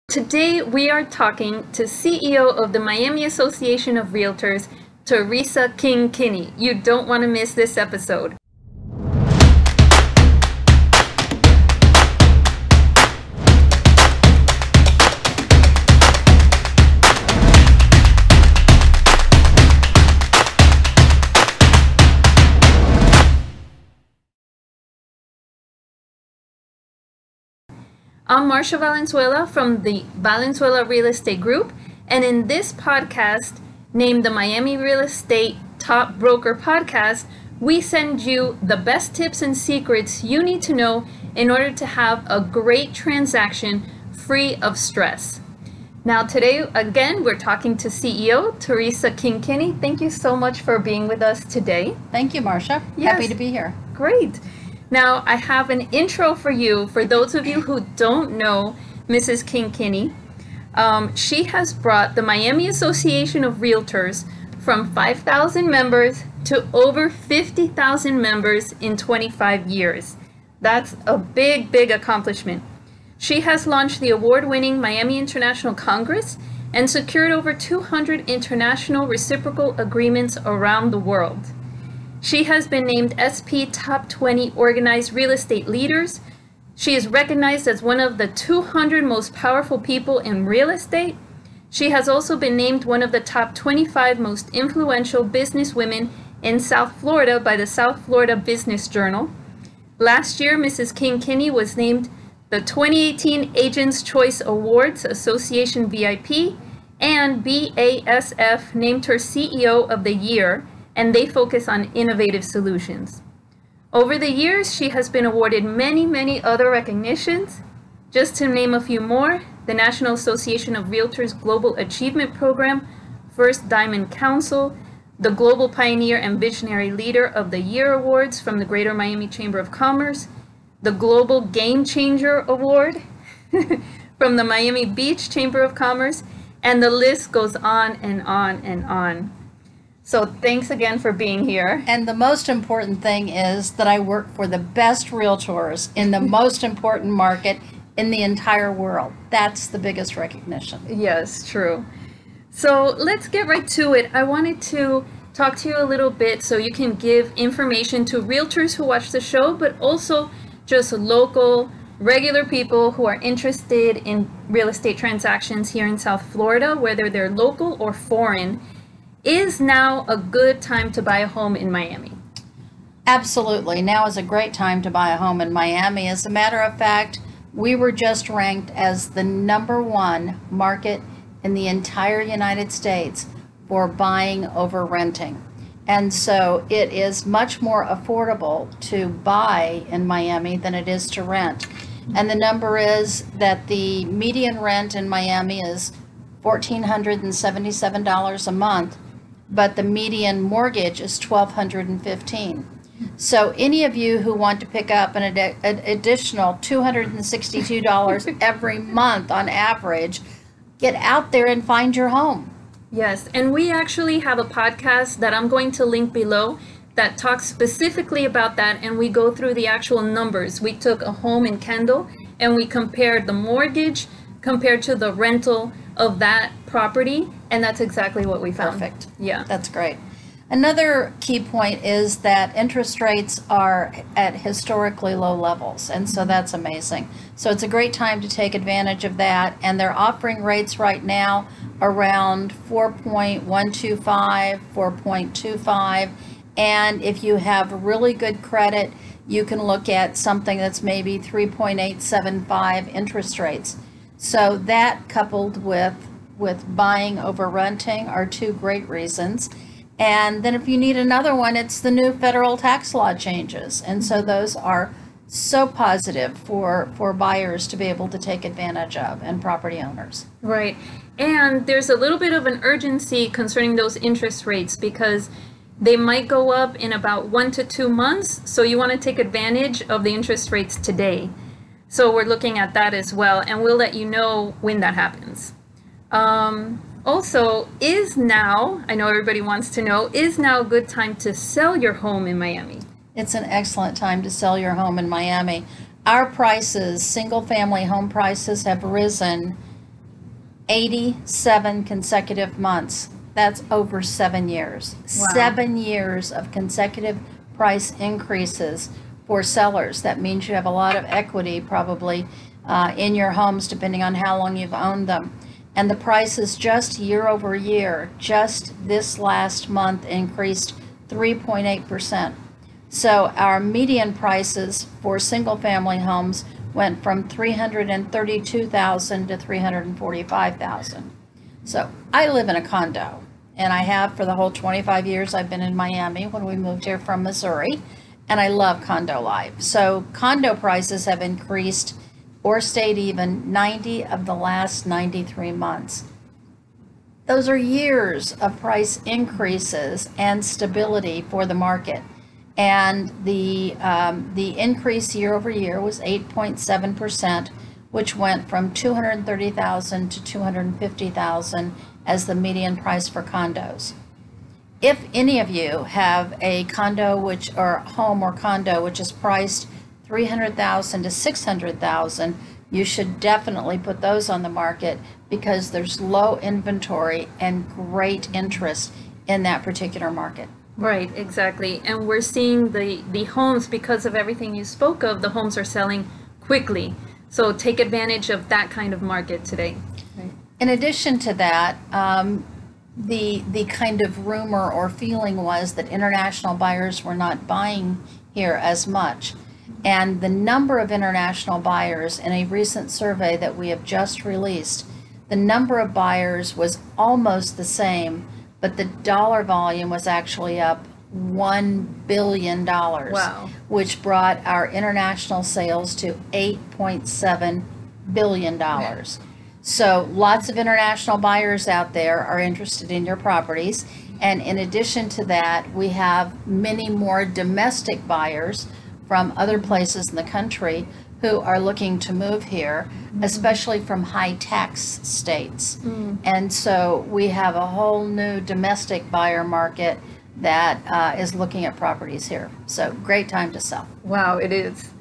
Today we are talking to CEO of the Miami Association of Realtors, Teresa King Kinney. You don't want to miss this episode. I'm Marcia Valenzuela from the Valenzuela Real Estate Group, and in this podcast, named the Miami Real Estate Top Broker Podcast, we send you the best tips and secrets you need to know in order to have a great transaction free of stress. Now today, again, we're talking to CEO Teresa King Kinney. Thank you so much for being with us today. Thank you, Marcia. Yes. Happy to be here. Great. Now, I have an intro for you. For those of you who don't know Mrs. King Kinney, she has brought the Miami Association of Realtors from 5,000 members to over 50,000 members in 25 years. That's a big, big accomplishment. She has launched the award-winning Miami International Congress and secured over 200 international reciprocal agreements around the world. She has been named SP Top 20 Organized Real Estate Leaders. She is recognized as one of the 200 most powerful people in real estate. She has also been named one of the top 25 most influential businesswomen in South Florida by the South Florida Business Journal. Last year, Mrs. King Kinney was named the 2018 Agents' Choice Awards Association VIP, and BASF named her CEO of the Year, and they focus on innovative solutions. Over the years, she has been awarded many other recognitions. Just to name a few more, the National Association of Realtors Global Achievement Program, First Diamond Council, the Global Pioneer and Visionary Leader of the Year Awards from the Greater Miami Chamber of Commerce, the Global Game Changer Award from the Miami Beach Chamber of Commerce, and the list goes on and on and on. So thanks again for being here. And the most important thing is that I work for the best realtors in the most important market in the entire world. That's the biggest recognition. Yes, true. So let's get right to it. I wanted to talk to you a little bit so you can give information to realtors who watch the show, but also just local, regular people who are interested in real estate transactions here in South Florida, whether they're local or foreign. Is now a good time to buy a home in Miami? Absolutely. Now is a great time to buy a home in Miami. As a matter of fact, we were just ranked as the #1 market in the entire United States for buying over renting. And so it is much more affordable to buy in Miami than it is to rent. And the number is that the median rent in Miami is $1,477 a month, but the median mortgage is $1,215. So any of you who want to pick up an additional $262 every month on average, get out there and find your home. Yes, and we actually have a podcast that I'm going to link below that talks specifically about that, and we go through the actual numbers. We took a home in Kendall and we compared the mortgage compared to the rental of that property, and that's exactly what we found. Perfect. Yeah. That's great. Another key point is that interest rates are at historically low levels, and so that's amazing. So it's a great time to take advantage of that, and they're offering rates right now around 4.125, 4.25, and if you have really good credit, you can look at something that's maybe 3.875 interest rates. So that coupled with buying over renting are two great reasons. And then if you need another one, it's the new federal tax law changes. And so those are so positive for buyers to be able to take advantage of, and property owners. Right. And there's a little bit of an urgency concerning those interest rates because they might go up in about 1 to 2 months. So you want to take advantage of the interest rates today. So we're looking at that as well, and we'll let you know when that happens. Also, is now, I know everybody wants to know, is now a good time to sell your home in Miami? It's an excellent time to sell your home in Miami. Our prices, single family home prices, have risen 87 consecutive months. That's over 7 years. Wow. 7 years of consecutive price increases for sellers. That means you have a lot of equity probably in your homes, depending on how long you've owned them. And the prices just year over year, just this last month, increased 3.8%. So our median prices for single family homes went from $332,000 to $345,000. So I live in a condo, and I have for the whole 25 years I've been in Miami when we moved here from Missouri, and I love condo life. So condo prices have increased or stayed even 90 of the last 93 months. Those are years of price increases and stability for the market. And the increase year over year was 8.7%, which went from $230,000 to $250,000 as the median price for condos. If any of you have a condo or home or condo which is priced $300,000 to $600,000, you should definitely put those on the market because there's low inventory and great interest in that particular market. Right, exactly. And we're seeing the homes, because of everything you spoke of, the homes are selling quickly. So take advantage of that kind of market today. Right. In addition to that, the kind of rumor or feeling was that international buyers were not buying here as much. And the number of international buyers in a recent survey that we have just released, the number of buyers was almost the same, but the dollar volume was actually up $1 billion, Wow. which brought our international sales to $8.7 billion. Yeah. So lots of international buyers out there are interested in your properties. And in addition to that, we have many more domestic buyers from other places in the country who are looking to move here, especially from high tax states. And so we have a whole new domestic buyer market that is looking at properties here. So great time to sell. Wow, it is.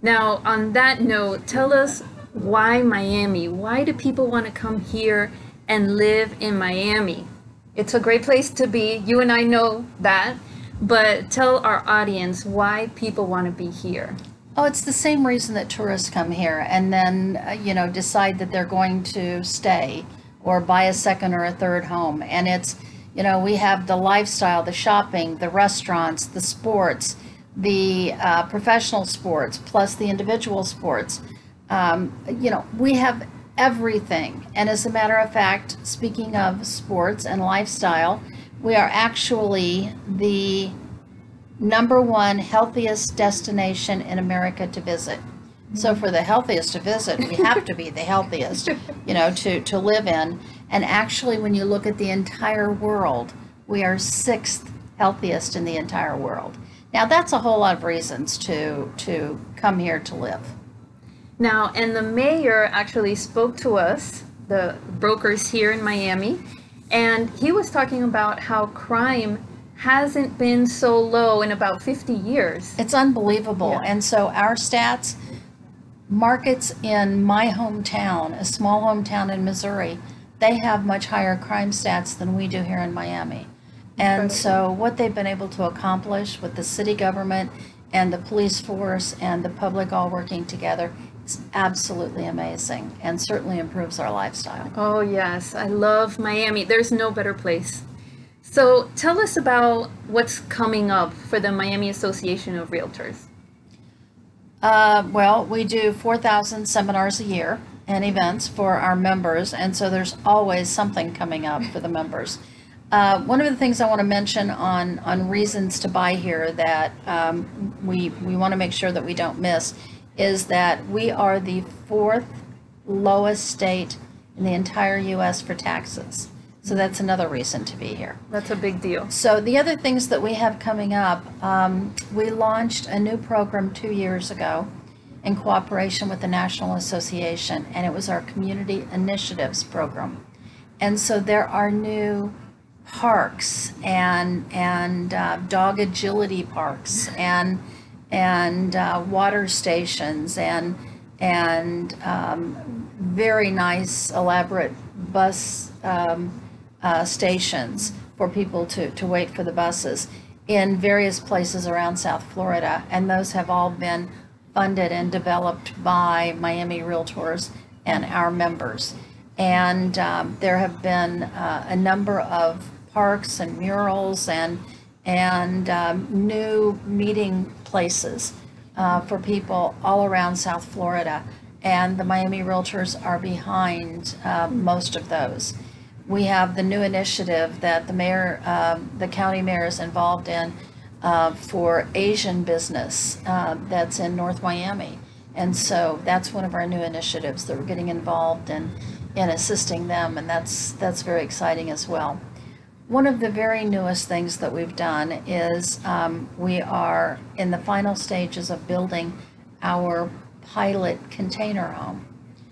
Now, on that note, tell us why Miami? Why do people want to come here and live in Miami? It's a great place to be. You and I know that. But tell our audience why people want to be here. Oh, it's the same reason that tourists come here and then, decide that they're going to stay or buy a second or a third home. And it's, we have the lifestyle, the shopping, the restaurants, the sports, the professional sports, plus the individual sports. We have everything. And as a matter of fact, speaking of sports and lifestyle, we are actually the #1 healthiest destination in America to visit. So for the healthiest to visit, we have to be the healthiest, to live in. And actually, when you look at the entire world, we are 6th healthiest in the entire world. Now, that's a whole lot of reasons to come here to live. Now, and the mayor actually spoke to us, the brokers here in Miami, and he was talking about how crime hasn't been so low in about 50 years. It's unbelievable. Yeah. And so our stats, markets in my hometown, a small hometown in Missouri, they have much higher crime stats than we do here in Miami. And so what they've been able to accomplish with the city government and the police force and the public all working together, it's absolutely amazing and certainly improves our lifestyle. Oh, yes. I love Miami. There's no better place. So tell us about what's coming up for the Miami Association of Realtors. Well, we do 4,000 seminars a year and events for our members, and so there's always something coming up for the members. One of the things I want to mention on reasons to buy here that we want to make sure that we don't miss is that we are the 4th lowest state in the entire U.S. for taxes. So that's another reason to be here. That's a big deal. So the other things that we have coming up, we launched a new program 2 years ago in cooperation with the National Association, and it was our Community Initiatives Program. And so there are new parks and dog agility parks and water stations and and very nice, elaborate bus stations for people to wait for the buses in various places around South Florida. And those have all been funded and developed by Miami Realtors and our members. And there have been a number of parks and murals and new meeting places for people all around South Florida. And the Miami Realtors are behind most of those. We have the new initiative that the mayor, the county mayor is involved in for Asian business that's in North Miami. And so that's one of our new initiatives that we're getting involved in assisting them, and that's very exciting as well. One of the very newest things that we've done is we are in the final stages of building our pilot container home.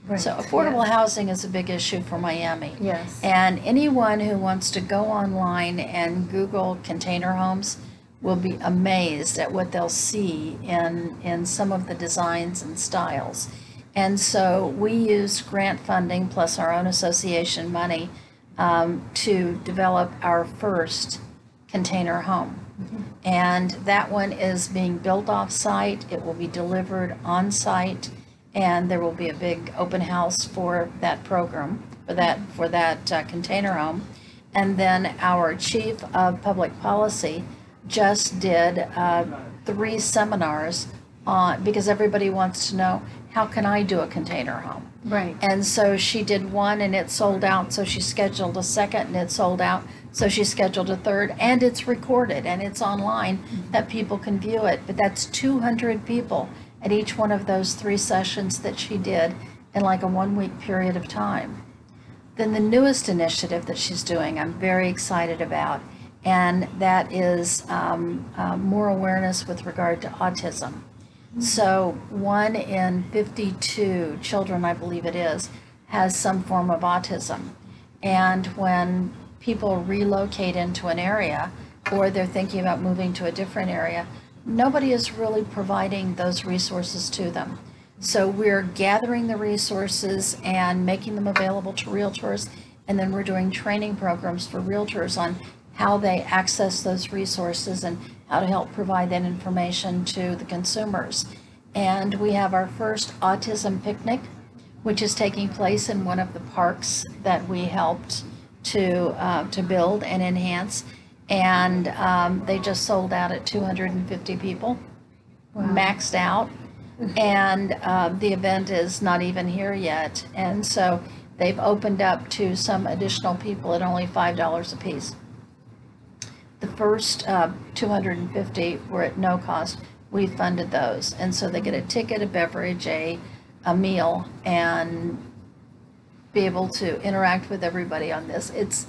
Right. So affordable housing is a big issue for Miami. Yes. And anyone who wants to go online and Google container homes will be amazed at what they'll see in some of the designs and styles. And so we used grant funding plus our own association money to develop our first container home. Mm-hmm. And that one is being built off-site. It will be delivered on-site, and there will be a big open house for that program, for that container home. And then our chief of public policy just did 3 seminars on, because everybody wants to know, how can I do a container home? Right. And so she did one and it sold out, so she scheduled a second and it sold out, so she scheduled a third, and it's recorded and it's online that people can view it. But that's 200 people at each one of those 3 sessions that she did in like a 1-week period of time. Then the newest initiative that she's doing, I'm very excited about, and that is more awareness with regard to autism. So 1 in 52 children, I believe it is, has some form of autism. And when people relocate into an area, or they're thinking about moving to a different area, nobody is really providing those resources to them. So we're gathering the resources and making them available to realtors, and then we're doing training programs for realtors on how they access those resources and how to help provide that information to the consumers. And we have our first autism picnic, which is taking place in one of the parks that we helped to build and enhance. And they just sold out at 250 people, wow. Maxed out. And the event is not even here yet. And so they've opened up to some additional people at only $5 a piece. The first 250 were at no cost. We funded those. And so they get a ticket, a beverage, a meal, and be able to interact with everybody on this. It's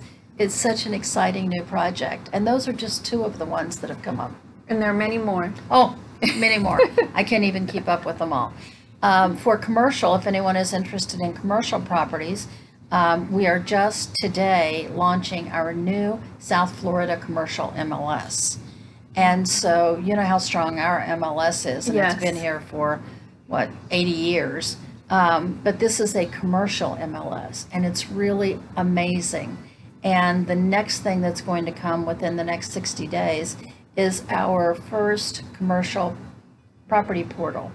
such an exciting new project. And those are just 2 of the ones that have come up. And there are many more. Oh, many more. I can't even keep up with them all. For commercial, if anyone is interested in commercial properties, we are just today launching our new South Florida commercial MLS. And so you know how strong our MLS is, and yes. It's been here for, 80 years. But this is a commercial MLS, and it's really amazing. And the next thing that's going to come within the next 60 days is our first commercial property portal,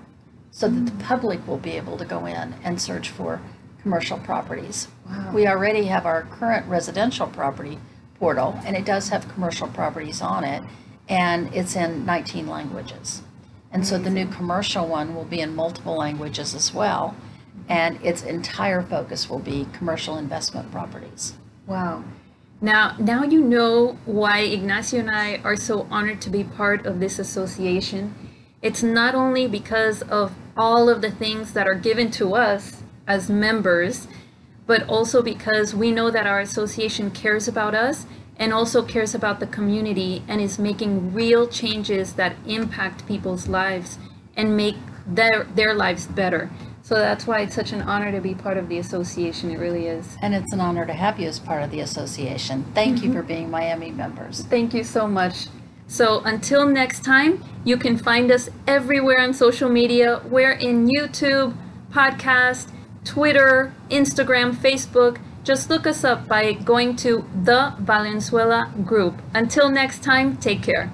so that the public will be able to go in and search for commercial properties. Wow. We already have our current residential property portal, and it does have commercial properties on it, and it's in 19 languages. And so the new commercial one will be in multiple languages as well, and its entire focus will be commercial investment properties. Wow. Now you know why Ignacio and I are so honored to be part of this association. It's not only because of all of the things that are given to us as members, but also because we know that our association cares about us and also cares about the community and is making real changes that impact people's lives and make their lives better. So that's why it's such an honor to be part of the association. It really is. And it's an honor to have you as part of the association. Thank you for being Miami members. Thank you so much. So until next time, you can find us everywhere on social media. We're in YouTube, podcast, Twitter, Instagram, Facebook. Just look us up by going to the Valenzuela Group. Until next time, take care.